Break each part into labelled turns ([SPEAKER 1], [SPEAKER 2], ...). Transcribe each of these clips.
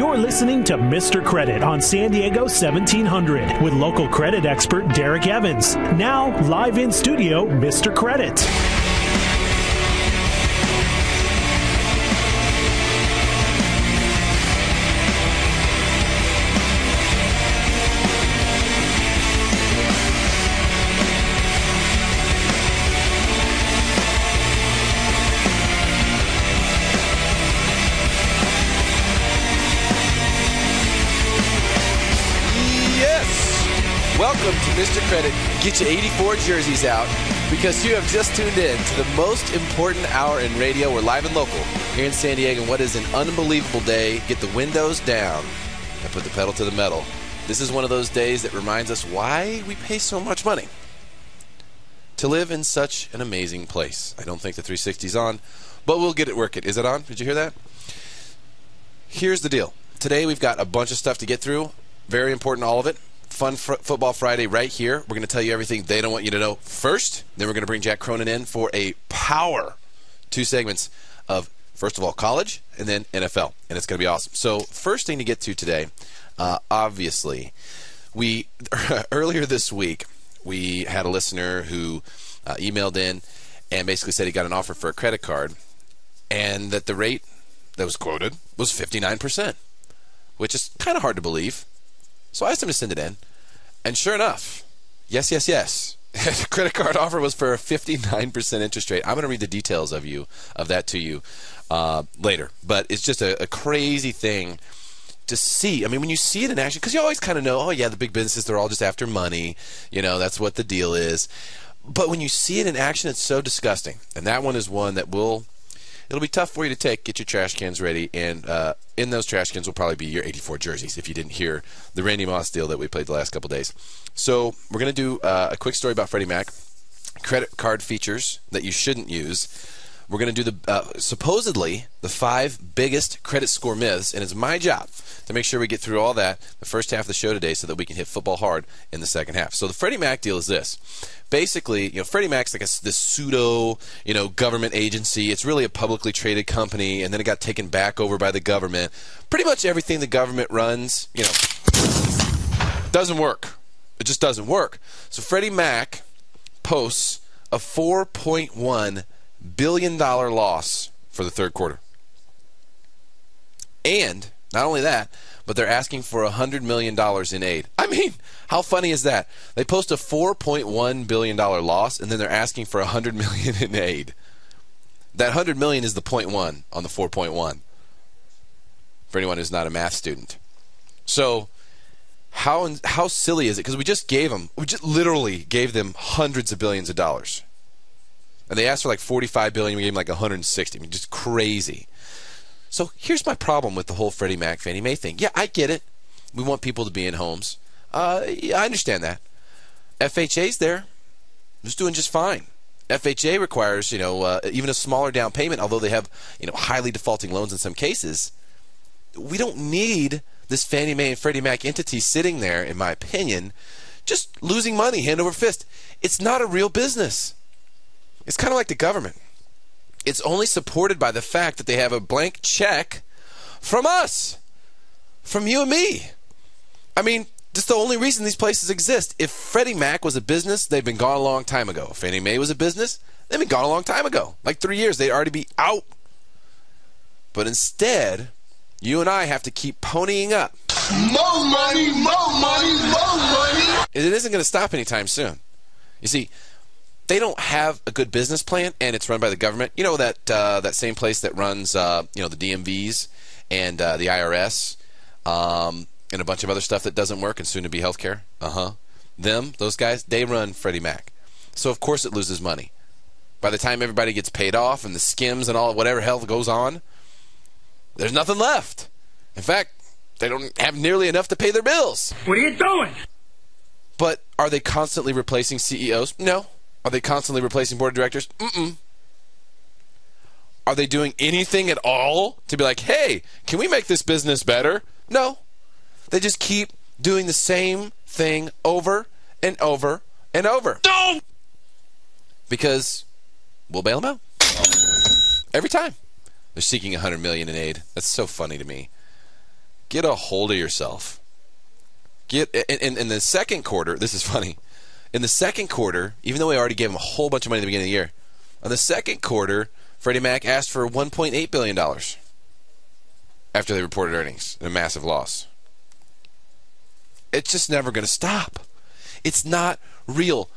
[SPEAKER 1] You're listening to Mr. Credit on San Diego 1700 with local credit expert Derek Evans. Now, live in studio, Mr. Credit.
[SPEAKER 2] Welcome to Mr. Credit. Get your 84 jerseys out because you have just tuned in to the most important hour in radio. We're live and local here in San Diego. And what is an unbelievable day. Get the windows down and put the pedal to the metal. This is one of those days that reminds us why we pay so much money to live in such an amazing place. I don't think the 360's on, but we'll get it working. Is it on? Did you hear that? Here's the deal. Today we've got a bunch of stuff to get through. Very important, all of it. Fun Football Friday right here. We're going to tell you everything they don't want you to know first. Then we're going to bring Jack Cronin in for a power 2 segments of, first of all, college and then NFL. And it's going to be awesome. So first thing to get to today, obviously, we earlier this week, we had a listener who emailed in and basically said he got an offer for a credit card and that the rate that was quoted was 59%, which is kind of hard to believe. So I asked him to send it in, and sure enough, yes. The credit card offer was for a 59% interest rate. I'm going to read the details of that to you later. But it's just a crazy thing to see. I mean, when you see it in action, because you always kind of know, oh yeah, the big businesses, they're all just after money. You know, that's what the deal is. But when you see it in action, it's so disgusting. And that one is one that it'll be tough for you to take. Get your trash cans ready, and in those trash cans will probably be your 84 jerseys if you didn't hear the Randy Moss deal that we played the last couple days. So we're going to do a quick story about Freddie Mac, credit card features that you shouldn't use. We're going to do supposedly the 5 biggest credit score myths, and it's my job to make sure we get through all that the first half of the show today so that we can hit football hard in the second half. So the Freddie Mac deal is this. Basically, Freddie Mac's like this pseudo, government agency. It's really a publicly traded company, and then it got taken back over by the government. Pretty much everything the government runs, doesn't work. It just doesn't work. So Freddie Mac posts a $4.1 billion loss for the third quarter. And not only that, but they're asking for $100 million in aid. I mean, how funny is that? They post a $4.1 billion loss, and then they're asking for $100 million in aid. That $100 million is the 0.1 on the 4.1, for anyone who's not a math student. So how silly is it? Because we just literally gave them hundreds of billions of dollars. And they asked for like $45 billion, we gave them like $160. I mean, just crazy. So here's my problem with the whole Freddie Mac, Fannie Mae thing. Yeah, I get it. We want people to be in homes. Yeah, I understand that. FHA's there. It's doing just fine. FHA requires, even a smaller down payment, although they have, highly defaulting loans in some cases. We don't need this Fannie Mae and Freddie Mac entity sitting there, in my opinion, just losing money hand over fist. It's not a real business. It's kind of like the government. It's only supported by the fact that they have a blank check from us, from you and me. I mean, that's the only reason these places exist. If Freddie Mac was a business, they've been gone a long time ago. If Fannie Mae was a business, they've been gone a long time ago. Like 3 years, they'd already be out. But instead, you and I have to keep ponying up.
[SPEAKER 3] More money, more money, more money.
[SPEAKER 2] It isn't going to stop anytime soon. You see, they don't have a good business plan, and it's run by the government. You know that same place that runs, the DMVs and the IRS, and a bunch of other stuff that doesn't work, and soon to be healthcare. Those guys, they run Freddie Mac. So of course it loses money. By the time everybody gets paid off and the skims and all whatever hell goes on, there's nothing left. In fact, they don't have nearly enough to pay their bills.
[SPEAKER 4] What are you doing?
[SPEAKER 2] But are they constantly replacing CEOs? No. Are they constantly replacing board of directors? Are they doing anything at all to be like, hey, can we make this business better? No. They just keep doing the same thing over and over and over.
[SPEAKER 3] No!
[SPEAKER 2] Because we'll bail them out. Every time. They're seeking $100 million in aid. That's so funny to me. Get a hold of yourself. In the second quarter, this is funny. In the second quarter, even though we already gave him a whole bunch of money at the beginning of the year, in the second quarter, Freddie Mac asked for $1.8 billion after they reported earnings, a massive loss. It's just never going to stop. It's not real.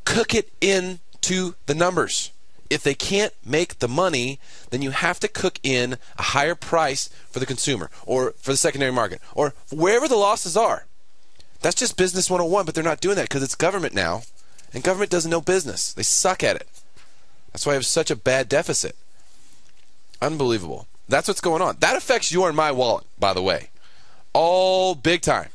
[SPEAKER 2] Cook it into the numbers. If they can't make the money, then you have to cook in a higher price for the consumer or for the secondary market or wherever the losses are. That's just business 101, but they're not doing that because it's government now, and government doesn't know business. They suck at it. That's why I have such a bad deficit. Unbelievable. That's what's going on. That affects your and my wallet, by the way. All big time.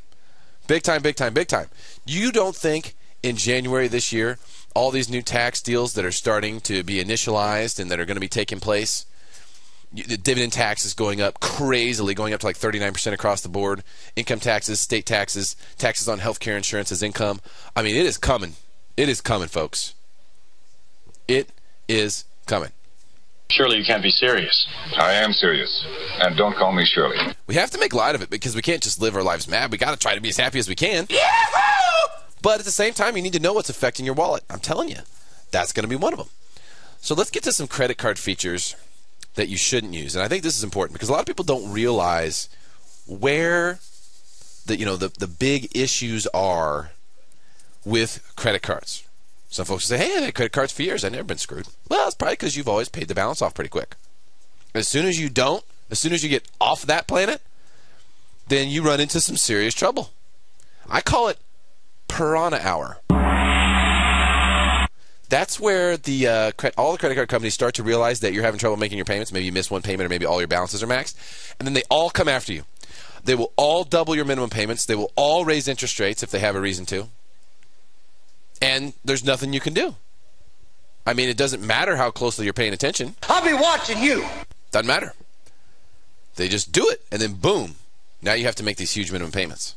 [SPEAKER 2] Big time, big time, big time. You don't think in January this year, all these new tax deals that are starting to be initialized and that are going to be taking place, the dividend tax is going up crazily, going up to like 39% across the board. Income taxes, state taxes, taxes on health care insurance as income. I mean, it is coming. It is coming, folks. It is coming.
[SPEAKER 4] Surely you can't be serious.
[SPEAKER 5] I am serious. And don't call me Shirley.
[SPEAKER 2] We have to make light of it because we can't just live our lives mad. We got to try to be as happy as we can. Yahoo! But at the same time, you need to know what's affecting your wallet. I'm telling you, that's going to be one of them. So let's get to some credit card features that you shouldn't use. And I think this is important because a lot of people don't realize where the big issues are with credit cards. Some folks say, hey, I've had credit cards for years. I've never been screwed. Well, it's probably because you've always paid the balance off pretty quick. As soon as you don't, as soon as you get off that planet, then you run into some serious trouble. I call it piranha hour. That's where all the credit card companies start to realize that you're having trouble making your payments. Maybe you miss one payment or maybe all your balances are maxed. And then they all come after you. They will all double your minimum payments. They will all raise interest rates if they have a reason to. And there's nothing you can do. I mean, it doesn't matter how closely you're paying attention.
[SPEAKER 3] I'll be watching you.
[SPEAKER 2] Doesn't matter. They just do it, and then boom, now you have to make these huge minimum payments.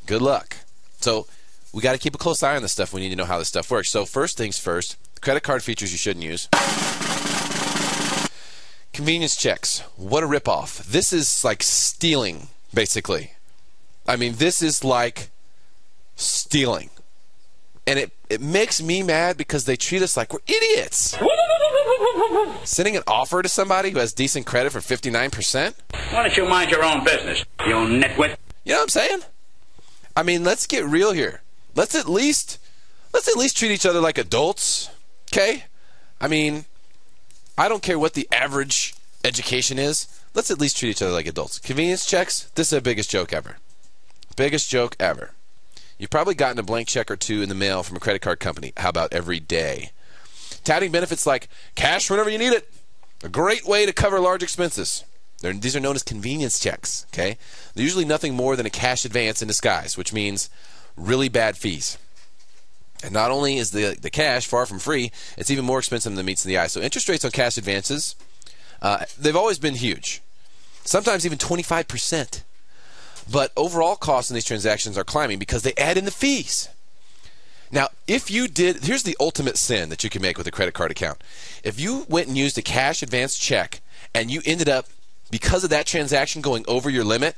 [SPEAKER 2] Good luck. So we got to keep a close eye on this stuff. We need to know how this stuff works. So first things first, credit card features you shouldn't use. Convenience checks. What a ripoff. This is like stealing, basically. I mean, this is like stealing. And it makes me mad because they treat us like we're idiots. Sending an offer to somebody who has decent credit for 59%?
[SPEAKER 4] Why don't you mind your own business, you nitwit?
[SPEAKER 2] You know what I'm saying? I mean, let's get real here. Let's at least treat each other like adults, okay? I mean, I don't care what the average education is. Let's at least treat each other like adults. Convenience checks, this is the biggest joke ever. Biggest joke ever. You've probably gotten a blank check or two in the mail from a credit card company. How about every day? Touting benefits like cash whenever you need it. A great way to cover large expenses. These are known as convenience checks, okay? They're usually nothing more than a cash advance in disguise, which means really bad fees. And not only is the cash far from free, it's even more expensive than meets the eye. So interest rates on cash advances, they've always been huge. Sometimes even 25%. But overall costs in these transactions are climbing because they add in the fees. Now, here's the ultimate sin that you can make with a credit card account. If you went and used a cash advance check and you ended up, because of that transaction, going over your limit,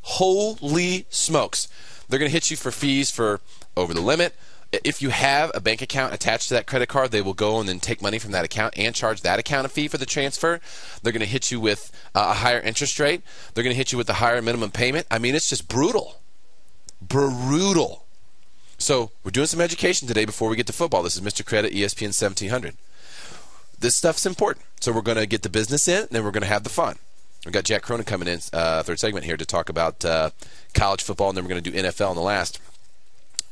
[SPEAKER 2] holy smokes. They're going to hit you for fees for over the limit. If you have a bank account attached to that credit card, they will go and then take money from that account and charge that account a fee for the transfer. They're going to hit you with a higher interest rate. They're going to hit you with a higher minimum payment. I mean, it's just brutal. Brutal. So we're doing some education today before we get to football. This is Mr. Credit, ESPN 1700. This stuff's important. So we're going to get the business in, and then we're going to have the fun. We've got Jack Cronin coming in, third segment here, to talk about college football, and then we're going to do NFL in the last.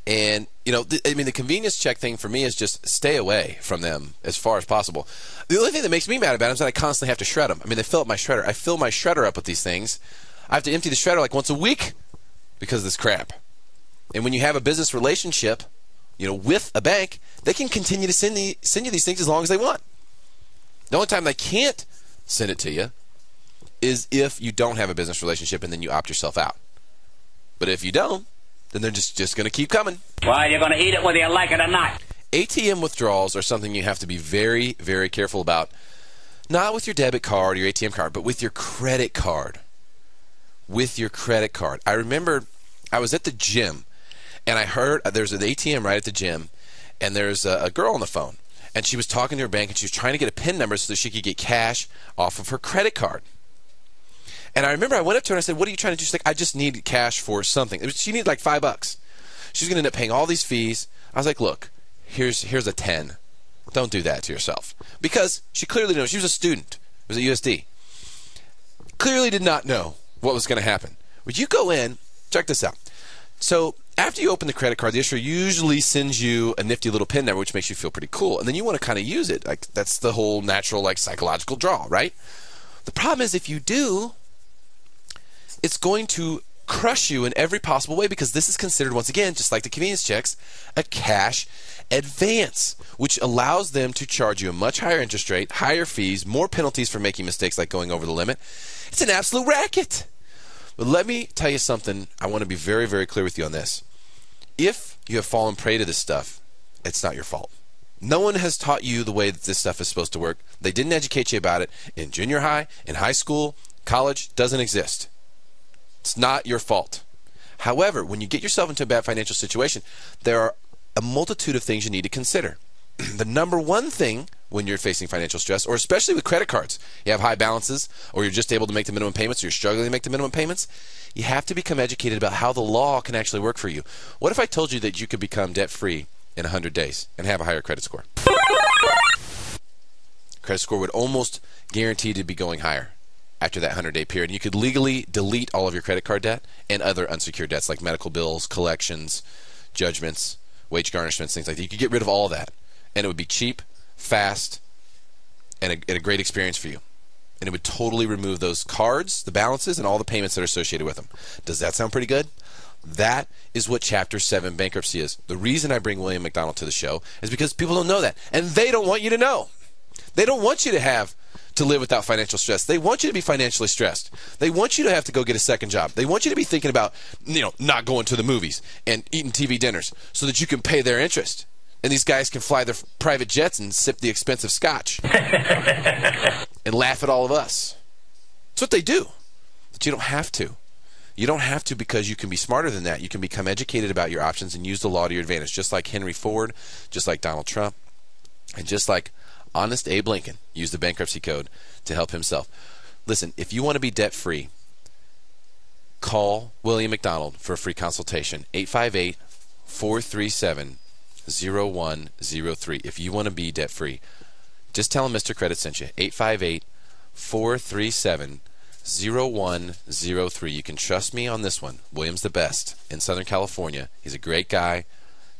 [SPEAKER 2] And, the convenience check thing for me is just stay away from them as far as possible. The only thing that makes me mad about them is that I constantly have to shred them. I mean, they fill up my shredder. I fill my shredder up with these things. I have to empty the shredder like once a week because of this crap. And when you have a business relationship, with a bank, they can continue to send you these things as long as they want. The only time they can't send it to you is if you don't have a business relationship and then you opt yourself out. But if you don't, then they're just going to keep coming.
[SPEAKER 4] Well, you're going to eat it whether you like it or not.
[SPEAKER 2] ATM withdrawals are something you have to be very, very careful about. Not with your debit card or your ATM card, but with your credit card. with your credit card. I remember I was at the gym, and I heard there's an ATM right at the gym, and there's a girl on the phone, and she was talking to her bank, and she was trying to get a PIN number so that she could get cash off of her credit card. And I remember I went up to her and I said, "What are you trying to do?" She's like, "I just need cash for something." She needed like $5. She's going to end up paying all these fees. I was like, "Look, here's a 10. Don't do that to yourself." Because she clearly didn't know. She was a student. It was at USD. Clearly did not know what was going to happen. Would you go in, check this out. So after you open the credit card, the issuer usually sends you a nifty little PIN number, which makes you feel pretty cool. And then you want to kind of use it. Like, that's the whole natural, like, psychological draw, right? The problem is if you do, it's going to crush you in every possible way, because this is considered, once again, just like the convenience checks, a cash advance, which allows them to charge you a much higher interest rate, higher fees, more penalties for making mistakes like going over the limit. It's an absolute racket. But let me tell you something. I want to be very, very clear with you on this. If you have fallen prey to this stuff, it's not your fault. No one has taught you the way that this stuff is supposed to work. They didn't educate you about it in junior high, in high school, college. Doesn't exist. It's not your fault. However, when you get yourself into a bad financial situation, there are a multitude of things you need to consider. The number one thing when you're facing financial stress, or especially with credit cards, you have high balances, or you're just able to make the minimum payments, or you're struggling to make the minimum payments, you have to become educated about how the law can actually work for you. What if I told you that you could become debt-free in 100 days and have a higher credit score? Credit score would almost guarantee to be going higher after that 100-day period. You could legally delete all of your credit card debt and other unsecured debts like medical bills, collections, judgments, wage garnishments, things like that. You could get rid of all of that, and it would be cheap, fast, and a great experience for you. And it would totally remove those cards, the balances, and all the payments that are associated with them. Does that sound pretty good? That is what Chapter 7 bankruptcy is. The reason I bring William McDonald to the show is because people don't know that, and they don't want you to know. They don't want you to live without financial stress. They want you to be financially stressed. They want you to have to go get a second job. They want you to be thinking about, not going to the movies and eating TV dinners so that you can pay their interest. And these guys can fly their private jets and sip the expensive scotch and laugh at all of us. That's what they do. But you don't have to. You don't have to, because you can be smarter than that. You can become educated about your options and use the law to your advantage, just like Henry Ford, just like Donald Trump, and just like honest Abe Lincoln used the bankruptcy code to help himself. Listen, if you want to be debt-free, call William McDonald for a free consultation, 858-437-0103. If you want to be debt-free, just tell him Mr. Credit sent you, 858-437-0103. You can trust me on this one. William's the best in Southern California. He's a great guy,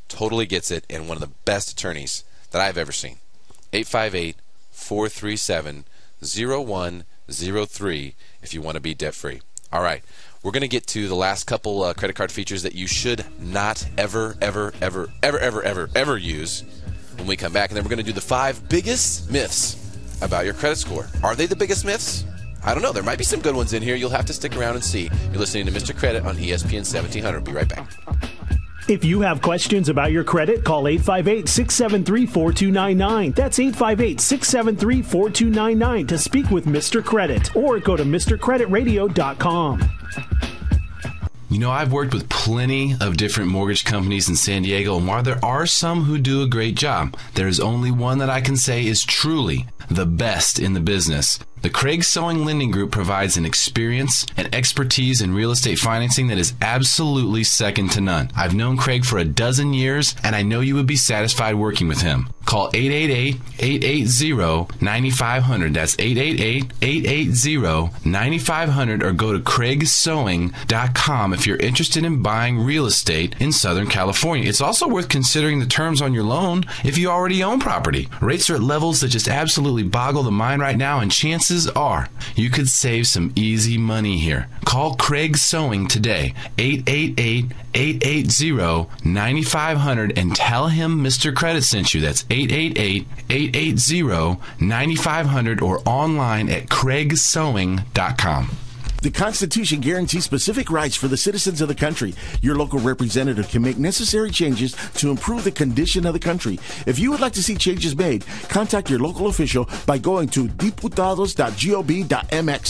[SPEAKER 2] totally gets it, and one of the best attorneys that I've ever seen. 858-437-0103 if you want to be debt-free. All right, we're going to get to the last couple credit card features that you should not ever use when we come back. And then we're going to do the 5 biggest myths about your credit score. Are they the biggest myths? I don't know. There might be some good ones in here. You'll have to stick around and see. You're listening to Mr. Credit on ESPN 1700. Be right back.
[SPEAKER 1] If you have questions about your credit, call 858-673-4299. That's 858-673-4299 to speak with Mr. Credit, or go to MrCreditRadio.com.
[SPEAKER 6] I've worked with plenty of different mortgage companies in San Diego, and while there are some who do a great job, there is only one that I can say is truly the best in the business. The Craig Sewing Lending Group provides an experience and expertise in real estate financing that is absolutely second to none. I've known Craig for a dozen years, and I know you would be satisfied working with him. Call 888-880-9500. That's 888-880-9500, or go to craigsewing.com if you're interested in buying real estate in Southern California. It's also worth considering the terms on your loan if you already own property. Rates are at levels that just absolutely boggle the mind right now, and chances are you could save some easy money here. Call Craig Sewing today, 888-880-9500, and tell him Mr. Credit sent you. That's 888-880-9500, or online at craigsewing.com.
[SPEAKER 7] The Constitution guarantees specific rights for the citizens of the country. Your local representative can make necessary changes to improve the condition of the country. If you would like to see changes made, contact your local official by going to diputados.gov.mx.